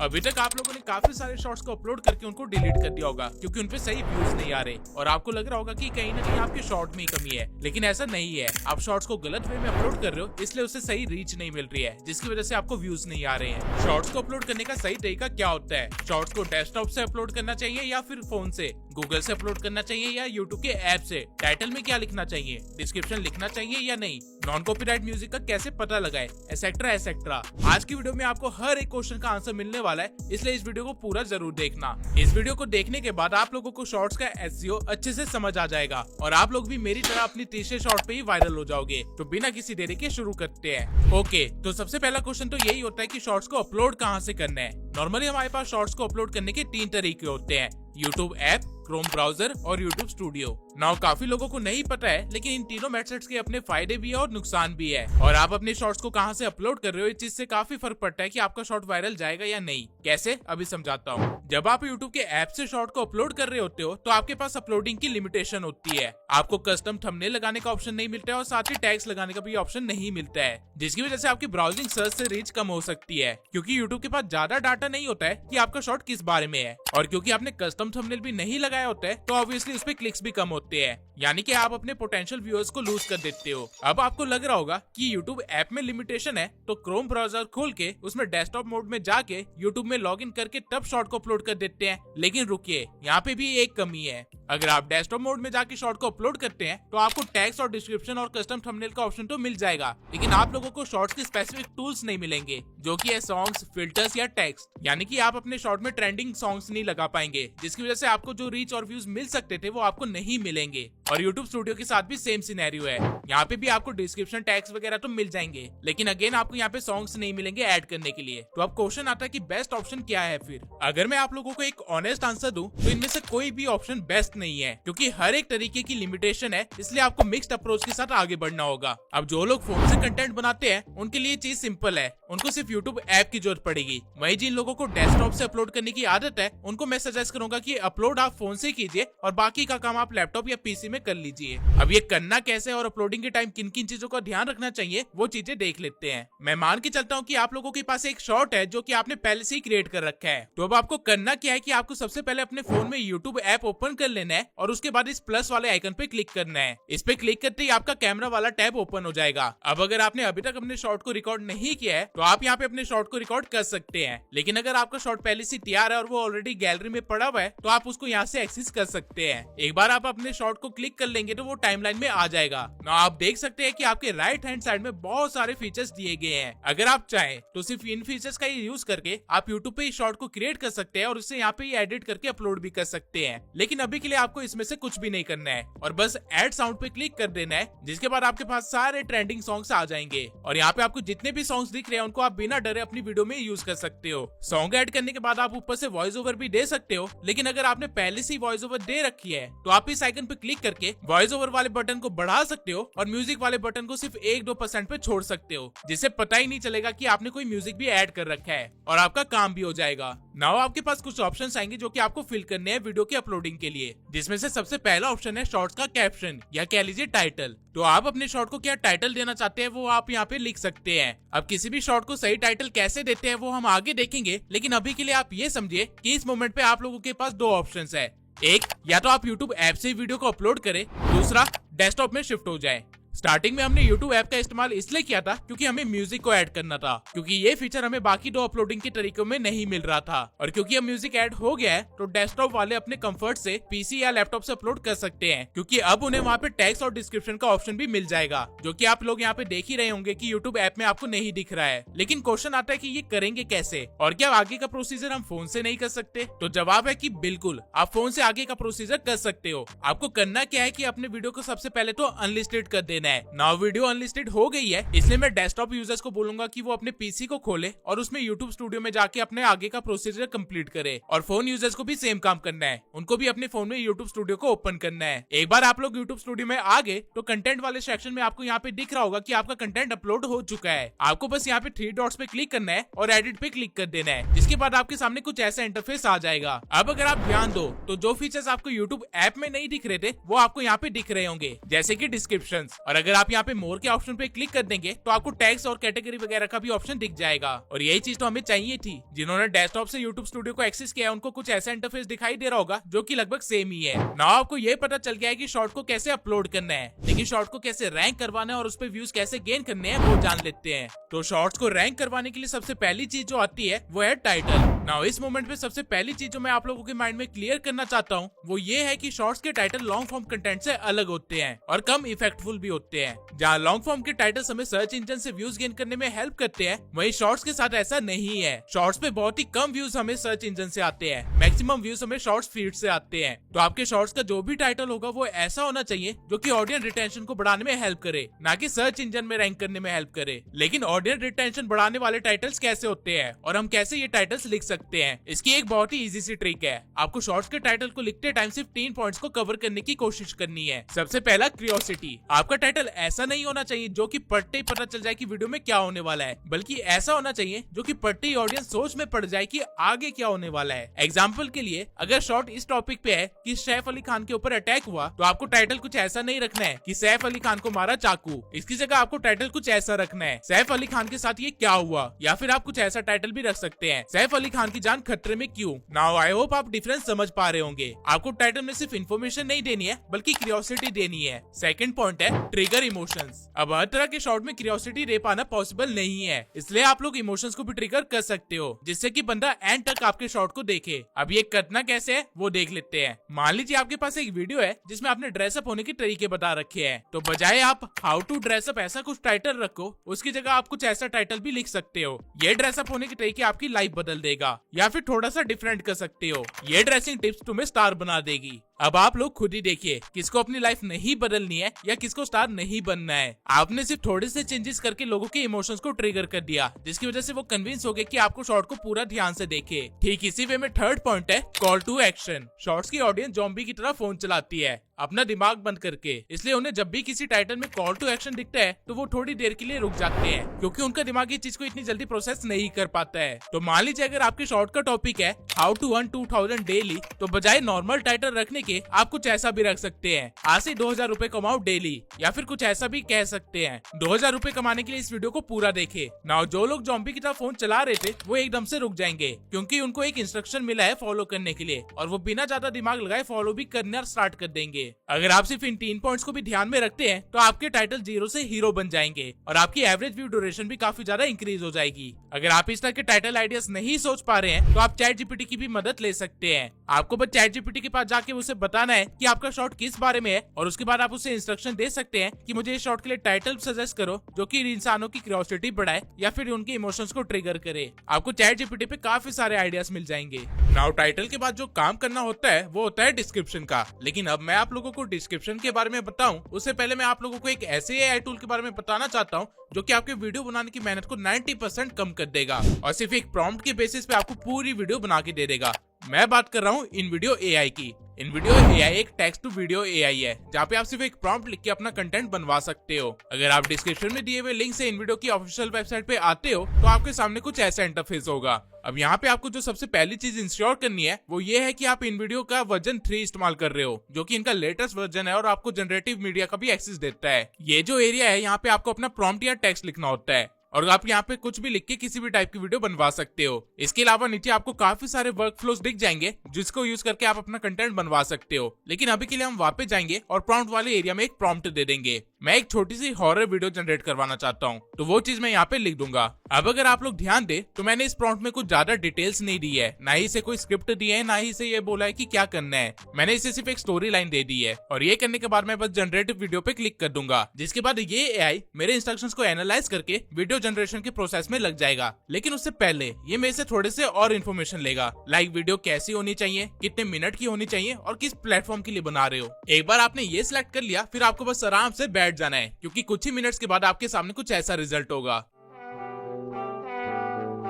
अभी तक आप लोगों ने काफी सारे शॉर्ट्स को अपलोड करके उनको डिलीट कर दिया होगा क्योंकि उनपे सही व्यूज नहीं आ रहे और आपको लग रहा होगा कि कहीं ना कहीं आपके शॉर्ट में ही कमी है, लेकिन ऐसा नहीं है। आप शॉर्ट्स को गलत वे में अपलोड कर रहे हो, इसलिए उससे सही रीच नहीं मिल रही है, जिसकी वजह से आपको व्यूज नहीं आ रहे हैं। शॉर्ट्स को अपलोड करने का सही तरीका क्या होता है? शॉर्ट्स को डेस्कटॉप से अपलोड करना चाहिए या फिर फोन से, गूगल से अपलोड करना चाहिए या यूट्यूब के ऐप से, टाइटल में क्या लिखना चाहिए, डिस्क्रिप्शन लिखना चाहिए या नहीं, नॉन कॉपीराइट म्यूजिक का कैसे पता लगाए, एसेट्रा एसेट्रा। आज की वीडियो में आपको हर एक क्वेश्चन का आंसर मिलने वाला है, इसलिए इस वीडियो को पूरा जरूर देखना। इस वीडियो को देखने के बाद आप लोगों को शॉर्ट्स का एसईओ अच्छे से समझ आ जाएगा और आप लोग भी मेरी तरह अपनी तीसरे शॉर्ट पे ही वायरल हो जाओगे। तो बिना किसी देरी के शुरू करते हैं। ओके, तो सबसे पहला क्वेश्चन तो यही होता है कि शॉर्ट्स को अपलोड कहाँ से करना है। नॉर्मली हमारे पास शॉर्ट्स को अपलोड करने के 3 तरीके होते हैं, यूट्यूब ऐप, क्रोम ब्राउजर और यूट्यूब स्टूडियो। नाउ काफी लोगों को नहीं पता है, लेकिन इन तीनों मेथड्स के अपने फायदे भी है और नुकसान भी है। और आप अपने शॉर्ट्स को कहां से अपलोड कर रहे हो, इस चीज से काफी फर्क पड़ता है कि आपका शॉर्ट वायरल जाएगा या नहीं। कैसे, अभी समझाता हूँ। जब आप यूट्यूब के ऐप से शॉर्ट को अपलोड कर रहे होते हो तो आपके पास अपलोडिंग की लिमिटेशन होती है। आपको कस्टम थंबनेल लगाने का ऑप्शन नहीं मिलता है और साथ ही टैग्स लगाने का भी ऑप्शन नहीं मिलता है, जिसकी वजह से आपकी ब्राउजिंग सर्च से रीच कम हो सकती है, क्योंकि यूट्यूब के पास ज्यादा डाटा नहीं होता है कि आपका शॉर्ट किस बारे में है। और क्योंकि आपने कस्टम थंबनेल भी नहीं लगाया होता है तो ऑब्वियसली उस पे क्लिक्स भी कम होते हैं, यानी कि आप अपने पोटेंशियल व्यूअर्स को लूज कर देते हो। अब आपको लग रहा होगा कि YouTube ऐप में लिमिटेशन है, तो क्रोम ब्राउजर खोल के उसमें डेस्कटॉप मोड में जाके YouTube में लॉगिन करके तब शॉर्ट को अपलोड कर देते हैं। लेकिन रुकिए, यहाँ पे भी एक कमी है। अगर आप डेस्कटॉप मोड में जाके शॉर्ट को अपलोड करते हैं तो आपको टैग्स और डिस्क्रिप्शन और कस्टम थंबनेल का ऑप्शन तो मिल जाएगा, लेकिन आप लोगों को शॉर्ट्स के स्पेसिफिक टूल्स नहीं मिलेंगे, जो कि है सॉन्ग्स, फिल्टर्स या टेक्स्ट। यानी कि आप अपने शॉर्ट में ट्रेंडिंग सॉन्ग्स नहीं लगा पाएंगे, जिसकी वजह से आपको जो रीच और व्यूज मिल सकते थे वो आपको नहीं मिलेंगे। और YouTube स्टूडियो के साथ भी सेम सिनेरियो है। यहाँ पे भी आपको डिस्क्रिप्शन टैग्स वगैरह तो मिल जाएंगे, लेकिन अगेन आपको यहाँ पे सॉन्ग्स नहीं मिलेंगे ऐड करने के लिए। तो अब क्वेश्चन आता है कि बेस्ट ऑप्शन क्या है फिर? अगर मैं आप लोगों को एक ऑनेस्ट आंसर दूं तो इनमें से कोई भी ऑप्शन बेस्ट नहीं है, क्योंकि हर एक तरीके की लिमिटेशन है, इसलिए आपको मिक्स्ड अप्रोच के साथ आगे बढ़ना होगा। अब जो लोग फोन से कंटेंट बनाते हैं उनके लिए चीज सिंपल है, उनको सिर्फ YouTube ऐप की जरूरत पड़ेगी। वहीं जिन लोगों को डेस्कटॉप से अपलोड करने की आदत है उनको मैं सजेस्ट करूंगा कि अपलोड आप फोन से कीजिए और बाकी का काम आप लैपटॉप या पीसी में कर लीजिए। अब ये करना कैसे और अपलोडिंग के टाइम किन किन चीजों का ध्यान रखना चाहिए वो चीजें देख लेते हैं। मैं मान के चलता हूँ कि आप लोगों के पास एक शॉर्ट है जो कि आपने पहले से ही क्रिएट कर रखा है। तो अब आपको करना क्या है कि आपको सबसे पहले अपने फोन में YouTube ऐप ओपन कर लेना है और उसके बाद इस प्लस वाले आइकन पे क्लिक करना है। इस पे क्लिक करते ही आपका कैमरा वाला टैब ओपन हो जाएगा। अब अगर आपने अभी तक अपने शॉर्ट को रिकॉर्ड नहीं किया है तो आप यहाँ पे अपने शॉर्ट को रिकॉर्ड कर सकते हैं, लेकिन अगर आपका शॉर्ट पहले से तैयार है और वो ऑलरेडी गैलरी में पड़ा हुआ है तो आप उसको यहाँ से एक्सेस कर सकते हैं। एक बार आप अपने शॉर्ट को क्लिक कर लेंगे तो वो टाइमलाइन में आ जाएगा। ना आप देख सकते हैं कि आपके राइट हैंड साइड में बहुत सारे फीचर्स दिए गए हैं। अगर आप चाहें तो सिर्फ इन फीचर्स का ही यूज करके आप YouTube पे इस शॉर्ट को क्रिएट कर सकते हैं और उससे यहाँ पे ही एडिट करके अपलोड भी कर सकते हैं। लेकिन अभी के लिए आपको इसमें से कुछ भी नहीं करना है और बस ऐड साउंड पे क्लिक कर देना है, जिसके बाद आपके पास सारे ट्रेंडिंग सॉन्ग्स आ जाएंगे और यहाँ पे आपको जितने भी सॉन्ग्स दिख रहे हैं उनको आप बिना डरे अपनी वीडियो में यूज कर सकते हो। सॉन्ग ऐड करने के बाद आप ऊपर से वॉइस ओवर भी दे सकते हो, लेकिन अगर आपने पहले से ही वॉइस ओवर दे रखी है तो आप इस आइकन पे क्लिक करके वॉइस ओवर वाले बटन को बढ़ा सकते हो और म्यूजिक वाले बटन को सिर्फ 1-2% पे छोड़ सकते हो, जिससे पता ही नहीं चलेगा कि आपने कोई म्यूजिक भी ऐड कर रखा है और आपका काम भी हो जाएगा। नाउ आपके पास कुछ ऑप्शंस आएंगे जो कि आपको फिल करने हैं वीडियो की अपलोडिंग के लिए, जिसमें से सबसे पहला ऑप्शन है शॉर्ट्स का कैप्शन या कह लीजिए टाइटल। तो आप अपने शॉर्ट को क्या टाइटल देना चाहते हैं वो आप यहाँ पे लिख सकते हैं। अब किसी भी शॉर्ट को सही टाइटल कैसे देते हैं वो हम आगे देखेंगे, लेकिन अभी के लिए आप ये समझिए कि इस मोमेंट पे आप लोगों के पास 2 ऑप्शंस है। एक, या तो आप YouTube ऐप से वीडियो को अपलोड करें, दूसरा डेस्कटॉप में शिफ्ट हो जाए। स्टार्टिंग में हमने YouTube ऐप का इस्तेमाल इसलिए किया था क्योंकि हमें म्यूजिक को ऐड करना था, क्योंकि ये फीचर हमें बाकी 2 अपलोडिंग के तरीकों में नहीं मिल रहा था। और क्योंकि अब म्यूजिक ऐड हो गया है तो डेस्कटॉप वाले अपने कंफर्ट से पीसी या लैपटॉप से अपलोड कर सकते हैं, क्योंकि अब उन्हें वहाँ पे टैग्स और डिस्क्रिप्शन का ऑप्शन भी मिल जाएगा, जो कि आप लोग यहाँ पे देख ही रहे होंगे कि YouTube ऐप में आपको नहीं दिख रहा है। लेकिन क्वेश्चन आता है कि ये करेंगे कैसे और क्या आगे का प्रोसीजर हम फोन से नहीं कर सकते? तो जवाब है कि बिल्कुल, आप फोन से आगे का प्रोसीजर कर सकते हो। आपको करना क्या है कि अपने वीडियो को सबसे पहले तो अनलिस्टेड कर देना है। नाउ वीडियो अनलिस्टेड हो गई है, इसलिए मैं डेस्कटॉप यूजर्स को बोलूंगा कि वो अपने पीसी को खोले और उसमें YouTube स्टूडियो में जाके अपने आगे का प्रोसीजर कंप्लीट करे। और फोन यूजर्स को भी सेम काम करना है, उनको भी अपने फोन में YouTube स्टूडियो को ओपन करना है। एक बार आप लोग YouTube स्टूडियो में आ गए तो कंटेंट वाले सेक्शन में आपको यहाँ पे दिख रहा होगा कि आपका कंटेंट अपलोड हो चुका है। आपको बस यहाँ पे 3 डॉट्स पे क्लिक करना है और एडिट पे क्लिक कर देना है, जिसके बाद आपके सामने कुछ ऐसा इंटरफेस आ जाएगा। अब अगर आप ध्यान दो तो जो फीचर्स आपको YouTube ऐप में नहीं दिख रहे थे वो आपको यहाँ पे दिख रहे होंगे, जैसे कि डिस्क्रिप्शंस। और अगर आप यहाँ पे मोर के ऑप्शन पे क्लिक कर देंगे तो आपको टैग्स और कैटेगरी वगैरह का भी ऑप्शन दिख जाएगा। और यही चीज तो हमें चाहिए थी। जिन्होंने डेस्कटॉप से YouTube स्टूडियो को एक्सेस किया है उनको कुछ ऐसा इंटरफेस दिखाई दे रहा होगा जो कि लगभग सेम ही है। नाउ आपको ये पता चल गया है कि शॉर्ट को कैसे अपलोड करना है, लेकिन शॉर्ट को कैसे रैंक करवाना है और उस पर व्यूज कैसे गेन करने हैं वो जान लेते हैं। तो शॉर्ट्स को रैंक करवाने के लिए सबसे पहली चीज जो आती है वो है टाइटल। नाउ इस मोमेंट पे सबसे पहली चीज जो मैं आप लोगों के माइंड में क्लियर करना चाहता हूँ वो ये है कि शॉर्ट्स के टाइटल लॉन्ग फॉर्म कंटेंट से अलग होते हैं और कम इफेक्टफुल भी होते हैं। जहाँ लॉन्ग फॉर्म के टाइटल्स हमें सर्च इंजन से व्यूज गेन करने में हेल्प करते हैं, वहीं शॉर्ट्स के साथ ऐसा नहीं है। शॉर्ट्स पे बहुत ही कम व्यूज हमें सर्च इंजन से आते हैं, मैक्सिमम व्यूज हमें शॉर्ट्स फीड से आते हैं। तो आपके शॉर्ट्स का जो भी टाइटल होगा वो ऐसा होना चाहिए जो कि ऑडियंस रिटेंशन को बढ़ाने में हेल्प करे, ना कि सर्च इंजन में रैंक करने में हेल्प करे। लेकिन ऑडियंस रिटेंशन बढ़ाने वाले टाइटल्स कैसे होते हैं और हम कैसे ये टाइटल्स लिख सकते हैं, इसकी एक बहुत ही इजी सी ट्रिक है। आपको शॉर्ट्स के टाइटल को लिखते टाइम सिर्फ 3 पॉइंट्स को कवर करने की कोशिश करनी है। सबसे पहला क्यूरियोसिटी। आपका टाइटल ऐसा नहीं होना चाहिए जो कि पढ़ते ही पता चल जाए कि वीडियो में क्या होने वाला है, बल्कि ऐसा होना चाहिए जो कि पढ़ते ही ऑडियंस सोच में पड़ जाए कि आगे क्या होने वाला है। एग्जाम्पल के लिए अगर शॉर्ट इस टॉपिक पे है कि सैफ अली खान के ऊपर अटैक हुआ, तो आपको टाइटल कुछ ऐसा नहीं रखना है कि सैफ अली खान को मारा चाकू। इसकी जगह आपको टाइटल कुछ ऐसा रखना है, सैफ अली खान के साथ ये क्या हुआ। या फिर आप कुछ ऐसा टाइटल भी रख सकते हैं, सैफ अली खान की जान खतरे में क्यों। नाउ आई होप आप डिफरेंस समझ पा रहे होंगे। आपको टाइटल में सिर्फ इन्फॉर्मेशन नहीं देनी है बल्कि क्यूरियोसिटी देनी है। सेकंड पॉइंट है ट्रिगर इमोशंस। अब हर तरह के शॉर्ट में क्यूरियोसिटी दे पाना पॉसिबल नहीं है, इसलिए आप लोग इमोशंस को भी ट्रिगर कर सकते हो जिससे कि बंदा एंड तक आपके शॉर्ट को देखे। अब ये करना कैसे है वो देख लेते हैं। मान लीजिए आपके पास एक वीडियो है जिसमें आपने ड्रेसअप होने के तरीके बता रखे हैं, तो बजाय आप हाउ टू ड्रेसअप ऐसा कुछ टाइटल रखो, उसकी जगह आप कुछ ऐसा टाइटल भी लिख सकते हो, ये ड्रेसअप होने के तरीके आपकी लाइफ बदल देगा। या फिर थोड़ा सा डिफरेंट कर सकते हो, ये ड्रेसिंग टिप्स तुम्हें स्टार बना देगी। अब आप लोग खुद ही देखिए किसको अपनी लाइफ नहीं बदलनी है या किसको स्टार नहीं बनना है। आपने सिर्फ थोड़े से चेंजेस करके लोगों के इमोशंस को ट्रिगर कर दिया, जिसकी वजह से वो कन्विंस हो गए कि आपको शॉर्ट को पूरा ध्यान से देखे। ठीक इसी वे में थर्ड पॉइंट है कॉल टू एक्शन। शॉर्ट्स की ऑडियंस ज़ॉम्बी की तरह फोन चलाती है अपना दिमाग बंद करके, इसलिए उन्हें जब भी किसी टाइटल में कॉल टू एक्शन दिखता है तो वो थोड़ी देर के लिए रुक जाते हैं, क्योंकि उनका दिमाग इस चीज को इतनी जल्दी प्रोसेस नहीं कर पाता है। तो मान लीजिए अगर आपके शॉर्ट का टॉपिक है हाउ टू अर्न 2000 डेली, तो बजाय नॉर्मल टाइटल रखने के आप कुछ ऐसा भी रख सकते हैं, आज से 2000 रुपए कमाओ डेली। या फिर कुछ ऐसा भी कह सकते हैं, 2000 रुपए कमाने के लिए इस वीडियो को पूरा देखे। नाउ जो लोग ज़ॉम्बी की तरह फोन चला रहे थे वो एकदम से रुक जाएंगे, क्योंकि उनको एक इंस्ट्रक्शन मिला है फॉलो करने के लिए, और वो बिना ज्यादा दिमाग लगाए फॉलो भी करना स्टार्ट कर देंगे। अगर आप सिर्फ इन 3 पॉइंट्स को भी ध्यान में रखते हैं तो आपके टाइटल 0 से हीरो बन जाएंगे और आपकी एवरेज व्यू ड्यूरेशन भी काफी ज्यादा इंक्रीज हो जाएगी। अगर आप इस तरह के टाइटल आइडियाज नहीं सोच पा रहे हैं तो आप चैट जीपीटी की भी मदद ले सकते हैं। आपको बस चैट जीपीटी के पास जाके उसे बताना है कि आपका शॉर्ट किस बारे में है, और उसके बाद आप उसे इंस्ट्रक्शन दे सकते हैं कि मुझे इस शॉर्ट के लिए टाइटल सजेस्ट करो जो कि इंसानों की क्यूरियोसिटी बढ़ाए या फिर उनके इमोशंस को ट्रिगर करे। आपको चैट जीपीटी पे काफी सारे आइडियाज मिल जाएंगे। नाउ टाइटल के बाद जो काम करना होता है वो होता है डिस्क्रिप्शन का। लेकिन अब मैं आप लोगों को डिस्क्रिप्शन के बारे में बताऊं उससे पहले मैं आप लोगों को एक ऐसे एआई टूल के बारे में बताना चाहता हूं जो कि आपके वीडियो बनाने की मेहनत को 90% कम कर देगा और सिर्फ एक प्रॉम्प्ट के बेसिस पे आपको पूरी वीडियो बना के दे देगा। मैं बात कर रहा हूँ InVideo AI की। InVideo AI एक टेक्स्ट टू वीडियो AI है जहाँ पे आप सिर्फ एक प्रॉम्प्ट लिख के अपना कंटेंट बनवा सकते हो। अगर आप डिस्क्रिप्शन में दिए हुए लिंक से InVideo की ऑफिशियल वेबसाइट पे आते हो तो आपके सामने कुछ ऐसा इंटरफेस होगा। अब यहाँ पे आपको जो सबसे पहली चीज इंश्योर करनी है वो ये है कि आप InVideo का वर्जन 3 इस्तेमाल कर रहे हो, जो कि इनका लेटेस्ट वर्जन है और आपको जनरेटिव मीडिया का भी एक्सेस देता है। ये जो एरिया है यहाँ पे आपको अपना प्रॉम्प्ट या टेक्स्ट लिखना होता है और आप यहाँ पे कुछ भी लिख के किसी भी टाइप की वीडियो बनवा सकते हो। इसके अलावा नीचे आपको काफी सारे वर्क फ्लोज दिख जाएंगे जिसको यूज करके आप अपना कंटेंट बनवा सकते हो। लेकिन अभी के लिए हम वापस जाएंगे और प्रॉम्प्ट वाले एरिया में एक प्रॉम्प्ट दे देंगे। मैं एक छोटी सी हॉरर वीडियो जनरेट करवाना चाहता हूँ, तो वो चीज मैं यहाँ पे लिख दूंगा। अब अगर आप लोग ध्यान दे तो मैंने इस प्रॉम्प्ट में कुछ ज्यादा डिटेल्स नहीं दी है, ना ही इसे कोई स्क्रिप्ट दी है, ना ही इसे ये बोला है कि क्या करना है। मैंने इसे सिर्फ एक स्टोरी लाइन दे दी है और ये करने के बाद मैं बस जनरेटिव वीडियो पे क्लिक कर दूंगा, जिसके बाद ये एआई मेरे इंस्ट्रक्शंस को एनालाइज करके वीडियो जनरेशन के प्रोसेस में लग जाएगा। लेकिन उससे पहले ये मेरे से थोड़े से और इन्फॉर्मेशन लेगा, लाइक वीडियो कैसी होनी चाहिए, कितने मिनट की होनी चाहिए और किस प्लेटफॉर्म के लिए बना रहे हो। एक बार आपने ये सिलेक्ट कर लिया फिर आपको बस आराम से बैठ जाना है, क्योंकि कुछ ही मिनट्स के बाद आपके सामने कुछ ऐसा रिजल्ट होगा।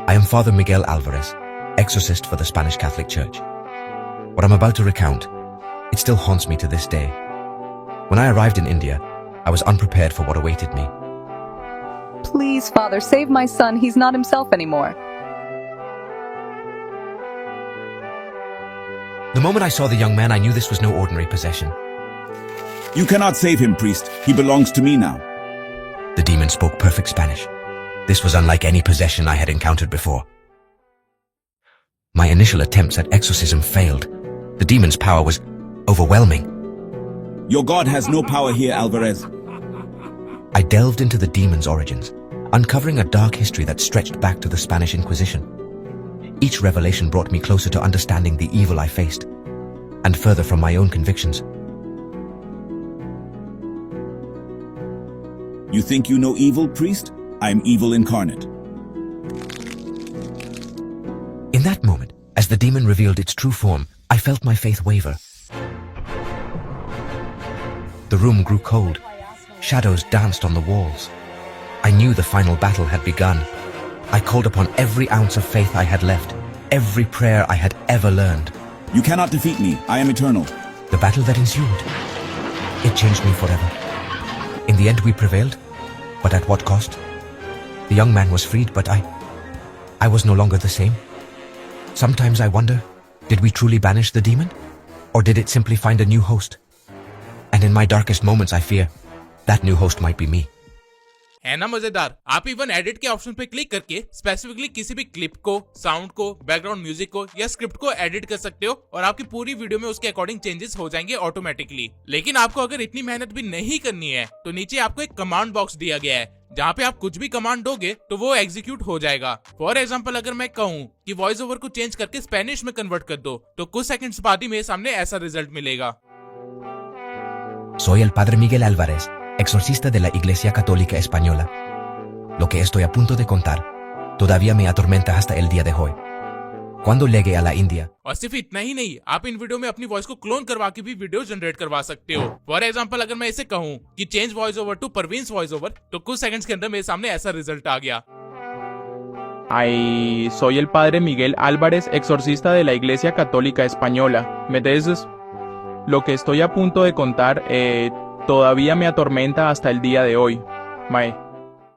I am Father Miguel Alvarez, exorcist for the Spanish Catholic Church. What I'm about to recount, it still haunts me to this day. When I arrived in India, I was unprepared for what awaited me. Please, Father, save my son. He's not himself anymore. The moment I saw the young man, I knew this was no ordinary possession. You cannot save him, priest. He belongs to me now. The demon spoke perfect Spanish. This was unlike any possession I had encountered before. My initial attempts at exorcism failed. The demon's power was overwhelming. Your god has no power here, Alvarez. I delved into the demon's origins, uncovering a dark history that stretched back to the Spanish Inquisition. Each revelation brought me closer to understanding the evil I faced, and further from my own convictions. You think you know evil, priest? I am evil incarnate. In that moment, as the demon revealed its true form, I felt my faith waver. The room grew cold. Shadows danced on the walls. I knew the final battle had begun. I called upon every ounce of faith I had left, every prayer I had ever learned. You cannot defeat me. I am eternal. The battle that ensued, it changed me forever. In the end, we prevailed, but at what cost? The young man was freed, but I was no longer the same. Sometimes I wonder, did we truly banish the demon? Or did it simply find a new host? And in my darkest moments, I fear that new host might be me. है ना मजेदार। आप even edit के option पे click करके specifically किसी भी clip को, साउंड को, बैकग्राउंड म्यूजिक को या स्क्रिप्ट को एडिट कर सकते हो और आपकी पूरी वीडियो में उसके अकॉर्डिंग चेंजेस हो जाएंगे ऑटोमेटिकली। लेकिन आपको अगर इतनी मेहनत भी नहीं करनी है तो नीचे आपको एक कमांड बॉक्स दिया गया है जहाँ पे आप कुछ भी कमांड दोगे तो वो एग्जीक्यूट हो जाएगा। फॉर एग्जाम्पल अगर मैं कहूँ कि वॉइस ओवर को चेंज करके स्पेनिश में कन्वर्ट कर दो तो कुछ सेकंड्स बाद ही मेरे सामने ऐसा रिजल्ट मिलेगा। Soy el padre Miguel Álvarez, exorcista de la Iglesia Católica Española. Lo que estoy a punto de contar todavía me atormenta hasta el día de hoy. Cuando llegué a la India, और सिर्फ इतना ही नहीं, आप इन video में अपनी voice को clone करवा के भी वीडियो जनरेट करवा सकते हो। फॉर एग्जांपल अगर मैं इसे कहूँ कि change voice over to Parveen's voice over तो कुछ सेकंड्स के अंदर मेरे सामने ऐसा रिजल्ट आ गया। Ay, soy el padre Miguel Álvarez, exorcista de la Iglesia Católica Española. ¿Me entiendes? Lo que estoy a punto de contar todavía me atormenta hasta el día de hoy. Mae.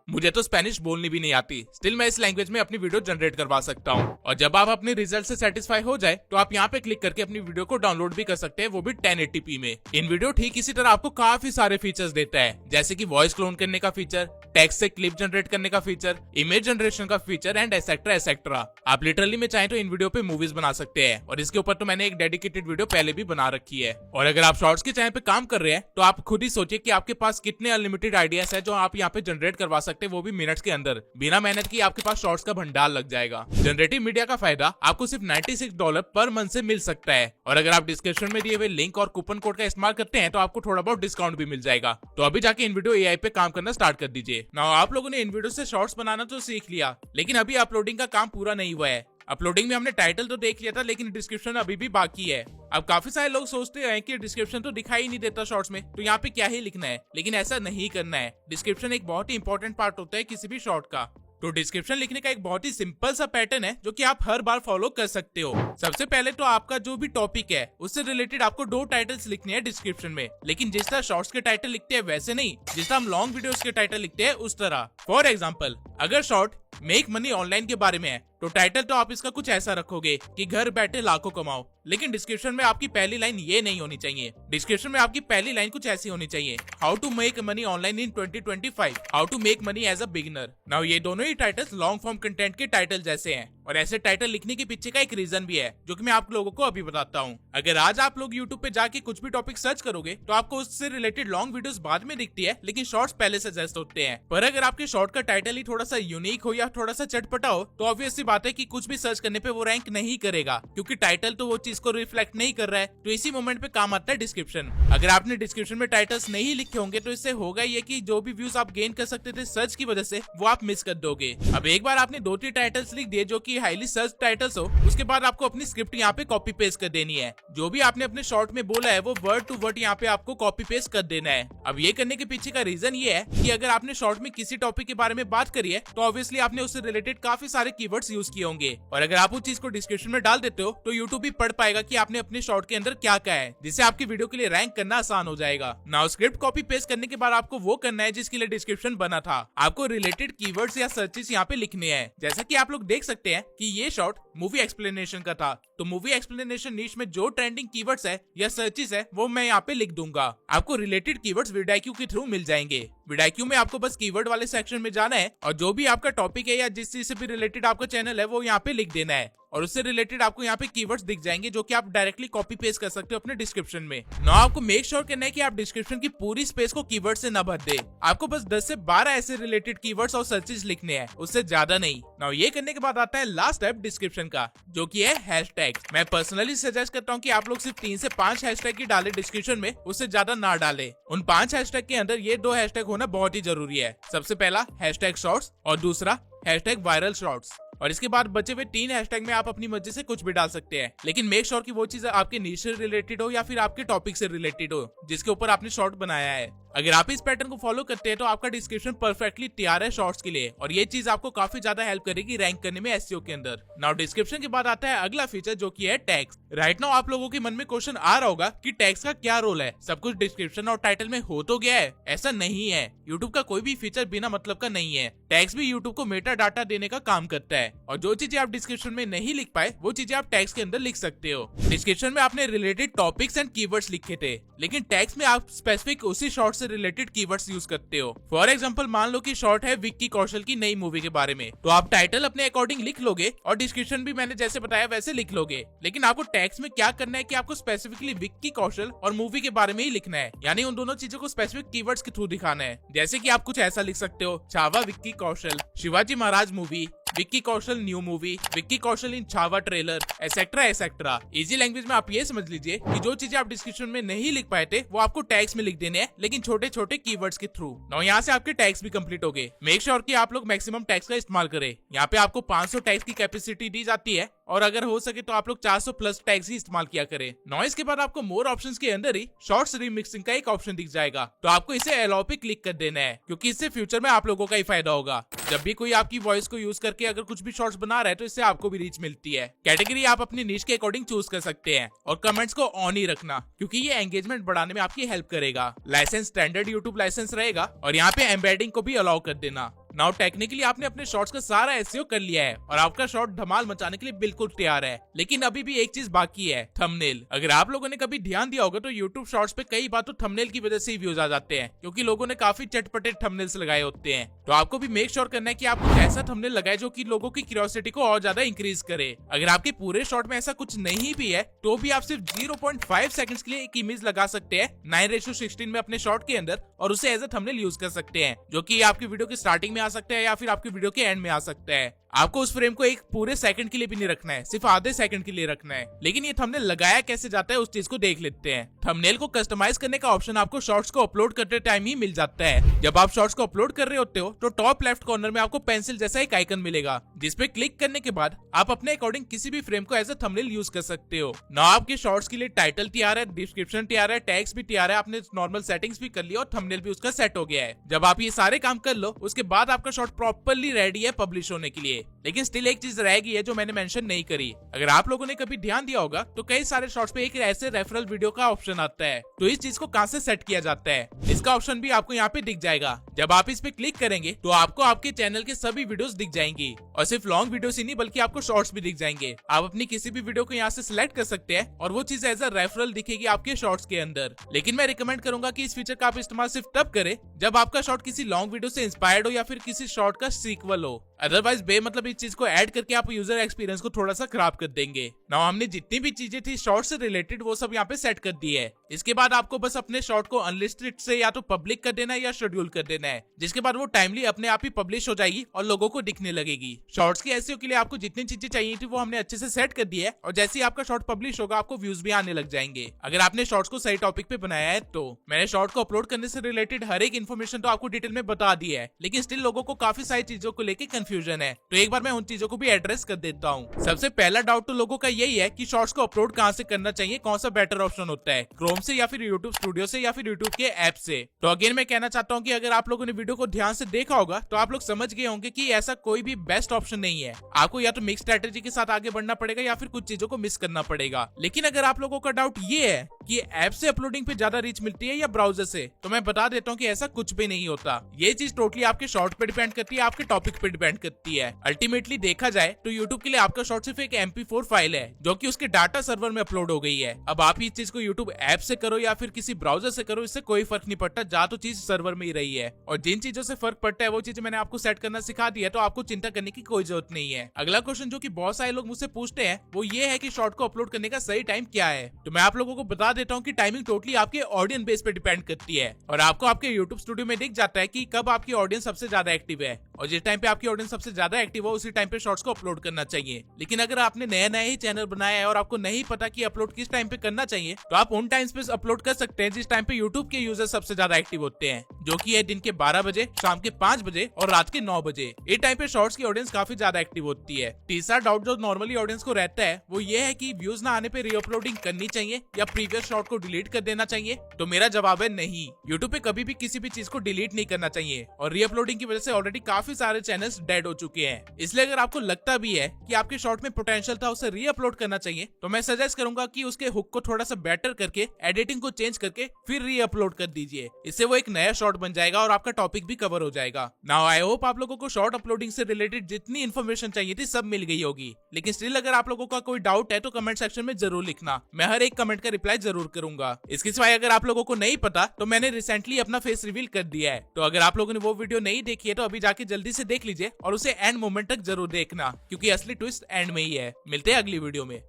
मुझे तो Spanish बोलनी भी नहीं आती, still मैं इस language में अपनी वीडियो जनरेट करवा सकता हूँ। और जब आप अपने रिजल्ट से सेटिस्फाई हो जाए तो आप यहाँ पे क्लिक करके अपनी वीडियो को डाउनलोड भी कर सकते हैं, वो भी 1080p में। इन वीडियो ठीक इसी तरह आपको काफी सारे फीचर्स देता है, जैसे कि वॉइस क्लोन करने का फीचर, टेक्स्ट से क्लिप जनरेट करने का फीचर, इमेज जनरेशन का फीचर एंड एसेट्रा एसेट्रा। आप लिटरली में चाहें तो इन वीडियो पे मूवीज बना सकते हैं और इसके ऊपर तो मैंने एक डेडिकेटेड वीडियो पहले भी बना रखी है। और अगर आप शॉर्ट्स के चैनल पे काम कर रहे हैं तो आप खुद ही सोचिए कि आपके पास कितने अनलिमिटेड आइडियाज है जो आप यहाँ पे जनरेट करवा सकते हैं, वो भी मिनट्स के अंदर। बिना मेहनत की आपके पास शॉर्ट्स का भंडार लग जाएगा। जनरेटिव मीडिया का फायदा आपको सिर्फ $96 पर मंथ से मिल सकता है और अगर आप डिस्क्रिप्शन में दिए हुए लिंक और कूपन कोड का इस्तेमाल करते हैं तो आपको थोड़ा बहुत डिस्काउंट भी मिल जाएगा। तो अभी जाके इन वीडियो एआई पे काम करना स्टार्ट कर दीजिए। नाउ आप लोगों ने इन वीडियो से शॉर्ट्स बनाना तो सीख लिया, लेकिन अभी अपलोडिंग का काम पूरा नहीं हुआ है। अपलोडिंग में हमने टाइटल तो देख लिया था, लेकिन डिस्क्रिप्शन अभी भी बाकी है। अब काफी सारे लोग सोचते हैं कि डिस्क्रिप्शन तो दिखाई नहीं देता शॉर्ट्स में, तो यहाँ पे क्या ही लिखना है, लेकिन ऐसा नहीं करना है। डिस्क्रिप्शन एक बहुत ही इंपॉर्टेंट पार्ट होता है किसी भी शॉर्ट का। तो डिस्क्रिप्शन लिखने का एक बहुत ही सिंपल सा पैटर्न है जो कि आप हर बार फॉलो कर सकते हो। सबसे पहले तो आपका जो भी टॉपिक है उससे रिलेटेड आपको 2 टाइटल्स लिखने हैं डिस्क्रिप्शन में, लेकिन जिस तरह शॉर्ट्स के टाइटल लिखते हैं वैसे नहीं, जिस तरह हम लॉन्ग वीडियोस के टाइटल लिखते हैं उस तरह। फॉर एग्जाम्पल अगर शॉर्ट मेक मनी ऑनलाइन के बारे में है तो टाइटल तो आप इसका कुछ ऐसा रखोगे कि घर बैठे लाखों कमाओ, लेकिन डिस्क्रिप्शन में आपकी पहली लाइन ये नहीं होनी चाहिए। डिस्क्रिप्शन में आपकी पहली लाइन कुछ ऐसी होनी चाहिए, how to make money online in 2025, how to make money as a beginner. Now ये दोनों ही टाइटल्स लॉन्ग फॉर्म कंटेंट के टाइटल जैसे हैं और ऐसे टाइटल लिखने के पीछे का एक रीजन भी है जो कि मैं आप लोगों को अभी बताता हूँ। अगर आज आप लोग यूट्यूब पे जाके कुछ भी टॉपिक सर्च करोगे तो आपको उससे रिलेटेड लॉन्ग वीडियोस बाद में दिखती है, लेकिन शॉर्ट्स पहले सजेस्ट होते हैं। पर अगर आपके शॉर्ट का टाइटल ही थोड़ा सा यूनिक हो या थोड़ा सा चटपटा हो तो ऑब्वियस सी बात है कि कुछ भी सर्च करने पे वो रैंक नहीं करेगा, क्योंकि टाइटल तो वो चीज को रिफ्लेक्ट नहीं कर रहा है। तो इसी मोमेंट पे काम आता है डिस्क्रिप्शन। अगर आपने डिस्क्रिप्शन में टाइटल्स नहीं लिखे होंगे तो इससे होगा ये कि जो भी व्यूज आप गेन कर सकते थे सर्च की वजह से वो आप मिस कर दोगे। अब एक बार आपने 2-3 टाइटल्स लिख दिए जो कि हाईली सर्च टाइटल्स हो, उसके बाद आपको अपनी स्क्रिप्ट यहाँ पे कॉपी पेस्ट कर देनी है। जो भी आपने अपने शॉर्ट में बोला है वो वर्ड टू वर्ड यहाँ पे आपको कॉपी पेस्ट कर देना है। अब ये करने के पीछे का रीजन ये है कि अगर आपने शॉर्ट में किसी टॉपिक के बारे में बात करी है तो ऑब्वियसली आपने उससे रिलेटेड काफी सारे कीवर्ड्स यूज किए होंगे, और अगर आप उस चीज को डिस्क्रिप्शन में डाल देते हो तो यूट्यूब भी पढ़ पाएगा कि आपने अपने शॉर्ट के अंदर क्या कहा है, जिससे आपकी वीडियो के लिए रैंक करना आसान हो जाएगा। नाउ स्क्रिप्ट कॉपी पेस्ट करने के बाद आपको वो करना है जिसके लिए डिस्क्रिप्शन बना था। आपको रिलेटेड कीवर्ड्स या सर्चेस यहाँ पे लिखने हैं। जैसा कि आप लोग देख सकते हैं कि ये शॉर्ट मूवी एक्सप्लेनेशन का था, तो मूवी एक्सप्लेनेशन नीश में जो ट्रेंडिंग कीवर्ड्स है या सर्चेस है वो मैं यहाँ पे लिख दूंगा। आपको रिलेटेड कीवर्ड्स वीडियो के थ्रू मिल जाएंगे। विडाइक्यू में आपको बस कीवर्ड वाले सेक्शन में जाना है और जो भी आपका टॉपिक है या जिस चीज से भी रिलेटेड आपका चैनल है वो यहाँ पे लिख देना है और उससे रिलेटेड आपको यहाँ पे कीवर्ड्स दिख जाएंगे जो कि आप डायरेक्टली कॉपी पेस्ट कर सकते हो अपने डिस्क्रिप्शन में। ना आपको मेक श्योर करना है कि आप डिस्क्रिप्शन की पूरी स्पेस को कीवर्ड से न भर दे। आपको बस 10 से 12 ऐसे रिलेटेड कीवर्ड्स और सर्चेस लिखने हैं, उससे ज्यादा नहीं। ना ये करने के बाद आता है लास्ट स्टेप डिस्क्रिप्शन का, जो कि है हैशटैग। मैं पर्सनली सजेस्ट करता हूँ कि आप लोग सिर्फ 3 से 5 हैशटैग की डाले डिस्क्रिप्शन में, उससे ज्यादा ना डाले। उन 5 हैशटैग के अंदर ये 2 हैशटैग होना बहुत ही जरूरी है। सबसे पहला हैशटैग शॉर्ट्स और दूसरा हैशटैग वायरल शॉर्ट्स। और इसके बाद बचे हुए 3 हैशटैग में आप अपनी मर्जी से कुछ भी डाल सकते हैं, लेकिन मेक श्योर कि वो चीज आपके नीश से रिलेटेड हो या फिर आपके टॉपिक से रिलेटेड हो जिसके ऊपर आपने शॉर्ट बनाया है। अगर आप इस पैटर्न को फॉलो करते हैं तो आपका डिस्क्रिप्शन परफेक्टली तैयार है शॉर्ट्स के लिए और ये चीज आपको काफी ज्यादा हेल्प करेगी रैंक करने में एसईओ के अंदर। नाउ डिस्क्रिप्शन के बाद आता है अगला फीचर जो कि है टैग्स। राइट नाउ आप लोगों के मन में क्वेश्चन आ रहा होगा कि टैग्स का क्या रोल है, सब कुछ डिस्क्रिप्शन और टाइटल में हो तो गया है। ऐसा नहीं है, यूट्यूब का कोई भी फीचर बिना मतलब का नहीं है। टैग्स भी यूट्यूब को मेटा डाटा देने का काम करता है और जो चीजें आप डिस्क्रिप्शन में नहीं लिख पाए वो चीजें आप टैग्स के अंदर लिख सकते हो। डिस्क्रिप्शन में आपने रिलेटेड टॉपिक्स एंड कीवर्ड्स लिखे थे, लेकिन टैग्स में आप स्पेसिफिक उसी शॉर्ट से रिलेटेड कीवर्ड्स यूज करते हो। फॉर एग्जांपल मान लो कि शॉर्ट है विक्की कौशल की नई मूवी के बारे में, तो आप टाइटल अपने अकॉर्डिंग लिख लोगे और डिस्क्रिप्शन भी मैंने जैसे बताया वैसे लिख लोगे। लेकिन आपको टैग्स में क्या करना है कि आपको स्पेसिफिकली विक्की कौशल और मूवी के बारे में ही लिखना है, यानी उन दोनों चीजों को स्पेसिफिक कीवर्ड्स के थ्रू दिखाना है। जैसे कि आप कुछ ऐसा लिख सकते हो, Chhaava Vicky Kaushal, Shivaji Maharaj movie, Vicky Kaushal new movie, Vicky Kaushal in Chhaava trailer, et cetera et cetera. Easy language में आप ये समझ लीजिए कि जो चीजें आप डिस्क्रिप्शन में नहीं लिख पाए थे वो आपको टैग्स में लिख देने हैं, लेकिन छोटे छोटे कीवर्ड्स के थ्रू। नाउ यहाँ से आपके टैग्स भी कंप्लीट हो गए। मेक श्योर कि आप लोग मैक्सिमम टैग्स का इस्तेमाल करें। यहाँ पे आपको 500 टैग्स की कैपेसिटी दी जाती है और अगर हो सके तो आप लोग 400 प्लस टैग्स ही इस्तेमाल किया करें। नॉइस के बाद आपको मोर ऑप्शंस के अंदर ही शॉर्ट्स रीमिक्सिंग का एक ऑप्शन दिख जाएगा, तो आपको इसे अलाउ पे क्लिक कर देना है, क्योंकि इससे फ्यूचर में आप लोगों का ही फायदा होगा। जब भी कोई आपकी वॉइस को यूज करके अगर कुछ भी शॉर्ट्स बना रहा है तो इससे आपको भी रीच मिलती है। कैटेगरी आप अपनी नीश के अकॉर्डिंग चूज कर सकते हैं और कमेंट्स को ऑन ही रखना, क्योंकि ये एंगेजमेंट बढ़ाने में आपकी हेल्प करेगा। लाइसेंस स्टैंडर्ड यूट्यूब लाइसेंस रहेगा और यहाँ पे एम्बेडिंग को भी अलाउ कर देना। नाउ टेक्निकली आपने अपने शॉर्ट्स का सारा एसईओ कर लिया है और आपका शॉर्ट धमाल मचाने के लिए बिल्कुल तैयार है, लेकिन अभी भी एक चीज बाकी है, थंबनेल। अगर आप लोगों ने कभी ध्यान दिया होगा तो यूट्यूब शॉर्ट्स पे कई बार तो थंबनेल की वजह से ही व्यूज आ जाते हैं, क्योंकि लोगों ने काफी चटपटे थंबनेल्स लगाए होते हैं। तो आपको भी मेक श्योर करना है कि आप कुछ ऐसा थंबनेल लगाए जो कि लोगों की क्यूरियोसिटी को और ज्यादा इंक्रीज करे। अगर आपके पूरे शॉर्ट में ऐसा कुछ नहीं भी है तो भी आप सिर्फ 0.5 सेकंड्स के लिए एक इमेज लगा सकते हैं 9:16 में अपने शॉर्ट के अंदर और उसे एज अ थंबनेल यूज कर सकते हैं, जो कि आपकी वीडियो की स्टार्टिंग में आ सकता है या फिर आपकी वीडियो के एंड में आ सकता है। आपको उस फ्रेम को एक पूरे सेकंड के लिए भी नहीं रखना है, सिर्फ आधे सेकंड के लिए रखना है। लेकिन ये थंबनेल लगाया कैसे जाता है उस चीज को देख लेते हैं। थंबनेल को कस्टमाइज करने का ऑप्शन आपको शॉर्ट्स को अपलोड करते टाइम ही मिल जाता है। जब आप शॉर्ट्स को अपलोड कर रहे होते हो तो टॉप लेफ्ट कॉर्नर में आपको पेंसिल जैसा एक आइकन मिलेगा, जिसपे क्लिक करने के बाद आप अपने अकॉर्डिंग किसी भी फ्रेम को एज अ थंबनेल यूज कर सकते हो। ना आपके शॉर्ट्स के लिए टाइटल तैयार है, डिस्क्रिप्शन तैयार है, टैग्स भी तैयार है, आपने नॉर्मल सेटिंग्स भी कर लिया और थंबनेल भी उसका सेट हो गया है। जब आप ये सारे काम कर लो उसके बाद आपका शॉर्ट प्रॉपर्ली रेडी है पब्लिश होने के लिए। लेकिन स्टिल एक चीज रह गई है जो मैंने मेंशन नहीं करी। अगर आप लोगों ने कभी ध्यान दिया होगा तो कई सारे शॉर्ट्स पे एक ऐसे रेफरल वीडियो का ऑप्शन आता है, तो इस चीज को कहां से सेट किया जाता है, इसका ऑप्शन भी आपको यहाँ पे दिख जाएगा। जब आप इस पे क्लिक करेंगे तो आपको आपके चैनल के सभी वीडियोस दिख जाएंगी और सिर्फ लॉन्ग वीडियोस ही नहीं बल्कि आपको शॉर्ट्स भी दिख जाएंगे। आप अपनी किसी भी वीडियो को यहाँ से सिलेक्ट कर सकते हैं और वो चीज एज अ रेफरल दिखेगी आपके शॉर्ट्स के अंदर। लेकिन मैं रिकमेंड करूंगा कि इस फीचर का आप इस्तेमाल सिर्फ तब करें जब आपका शॉर्ट किसी लॉन्ग वीडियो से इंस्पायर्ड हो या फिर किसी शॉर्ट का सीक्वल हो। अदरवाइज बेमतलब इस चीज को ऐड करके आप यूजर एक्सपीरियंस को थोड़ा सा खराब कर देंगे। नाउ हमने जितनी भी चीजें थी शॉर्ट से रिलेटेड वो सब यहाँ पे सेट कर दी है। इसके बाद आपको बस अपने शॉर्ट को अनलिस्टेड से या तो पब्लिक कर देना है या शेड्यूल कर देना है, जिसके बाद वो टाइमली अपने आप ही पब्लिश हो जाएगी और लोगों को दिखने लगेगी। शॉर्ट्स के एसईओ के लिए आपको जितनी चीजें चाहिए थी वो हमने अच्छे से सेट कर दी है और जैसे ही आपका शॉर्ट पब्लिश होगा आपको व्यूज भी आने लग जाएंगे, अगर आपने शॉर्ट्स को सही टॉपिक पे बनाया है तो। मैंने शॉर्ट को अपलोड करने से रिलेटेड हर एक इन्फॉर्मेशन तो आपको डिटेल में बता दी है, लेकिन स्टिल लोगों को काफी सारी चीजों को लेकर कंफ्यूजन है, तो एक बार मैं उन चीजों को भी एड्रेस कर देता हूँ। सबसे पहला डाउट तो लोगों का यही है कि शॉर्ट्स को अपलोड कहाँ से करना चाहिए, कौन सा बेटर ऑप्शन होता है, क्रोम से या फिर यूट्यूब स्टूडियो से या फिर यूट्यूब के ऐप से। तो अगेन मैं कहना चाहता हूँ कि अगर आप लोगों ने वीडियो को ध्यान से देखा होगा तो आप लोग समझ गए होंगे कि ऐसा कोई भी बेस्ट ऑप्शन नहीं है। आपको या तो मिक्स स्ट्रेटेजी के साथ आगे बढ़ना पड़ेगा या फिर कुछ चीजों को मिस करना पड़ेगा। लेकिन अगर आप लोगों का डाउट ये है कि ऐप से अपलोडिंग पे ज्यादा रीच मिलती है या ब्राउजर से, तो मैं बता देता हूँ कि ऐसा कुछ भी नहीं होता। ये चीज टोटली आपके शॉर्ट पे डिपेंड करती है, आपके टॉपिक पे डिपेंड करती है। अल्टीमेटली देखा जाए तो यूट्यूब के लिए आपका शॉर्ट सिर्फ एक MP4 फाइल है, जो कि उसके डाटा सर्वर में अपलोड हो गई है। अब आप इस चीज को यूट्यूब ऐप से करो या फिर किसी ब्राउजर से करो, इससे कोई फर्क नहीं पड़ता, जा तो चीज सर्वर में ही रही है। और जिन चीजों से फर्क पड़ता है वो चीजें मैंने आपको सेट करना सिखा दिया, तो आपको चिंता करने की कोई जरूरत नहीं है। अगला क्वेश्चन जो कि बहुत सारे लोग मुझसे पूछते हैं वो ये है कि शॉर्ट को अपलोड करने का सही टाइम क्या है। तो मैं आप लोगों को बता देता हूँ कि टाइमिंग टोटली आपके ऑडियंस बेस पे डिपेंड करती है और आपको आपके यूट्यूब स्टूडियो में दिख जाता है कि कब आपकी ऑडियंस सबसे ज्यादा एक्टिव है, और जिस टाइम पे आपकी ऑडियंस सबसे ज्यादा एक्टिव हो उसी टाइम पे शॉर्ट्स को अपलोड करना चाहिए। लेकिन अगर आपने नया नया ही चैनल बनाया है और आपको नहीं पता कि अपलोड किस टाइम पे करना चाहिए, तो आप उन टाइम्स पे अपलोड कर सकते हैं जिस टाइम पे यूट्यूब के यूजर सबसे ज्यादा एक्टिव होते हैं, जो कि है दिन के 12 बजे, शाम के 5 बजे और रात के 9 बजे। ये टाइम पे शॉर्ट्स की ऑडियंस काफी ज्यादा एक्टिव होती है। तीसरा डाउट जो नॉर्मली ऑडियंस को रहता है वो ये है कि व्यूज ना आने पे रीअपलोडिंग करनी चाहिए या प्रीवियस शॉर्ट को डिलीट कर देना चाहिए। तो मेरा जवाब है नहीं, यूट्यूब पे कभी भी किसी भी चीज को डिलीट नहीं करना चाहिए और रीअपलोडिंग की वजह से ऑलरेडी काफी सारे चैनल्स डेड हो चुके हैं। इसलिए अगर आपको लगता भी है कि आपके शॉर्ट में पोटेंशियल था, उसे रीअपलोड करना चाहिए, तो मैं सजेस्ट करूंगा कि उसके हुक को थोड़ा सा बेटर करके एडिटिंग को चेंज करके फिर रीअपलोड कर दीजिए। इससे वो एक नया शॉर्ट बन जाएगा और आपका टॉपिक भी कवर हो जाएगा। नाउ आई होप आप लोगों को शॉर्ट अपलोडिंग से रिलेटेड जितनी इन्फॉर्मेशन चाहिए थी सब मिल गई होगी। लेकिन स्टिल अगर आप लोगों का कोई डाउट है तो कमेंट सेक्शन में जरूर लिखना, मैं हर एक कमेंट का रिप्लाई जरूर करूंगा। इसके सिवाय अगर आप लोगों को नहीं पता तो मैंने रिसेंटली अपना फेस रिवील कर दिया है, तो अगर आप लोगों ने वो वीडियो नहीं देखी है तो अभी जाके जल्दी से देख लीजिए और उसे एंड मोमेंट तक जरूर देखना, क्योंकि असली ट्विस्ट एंड में ही है। मिलते हैं अगली वीडियो में।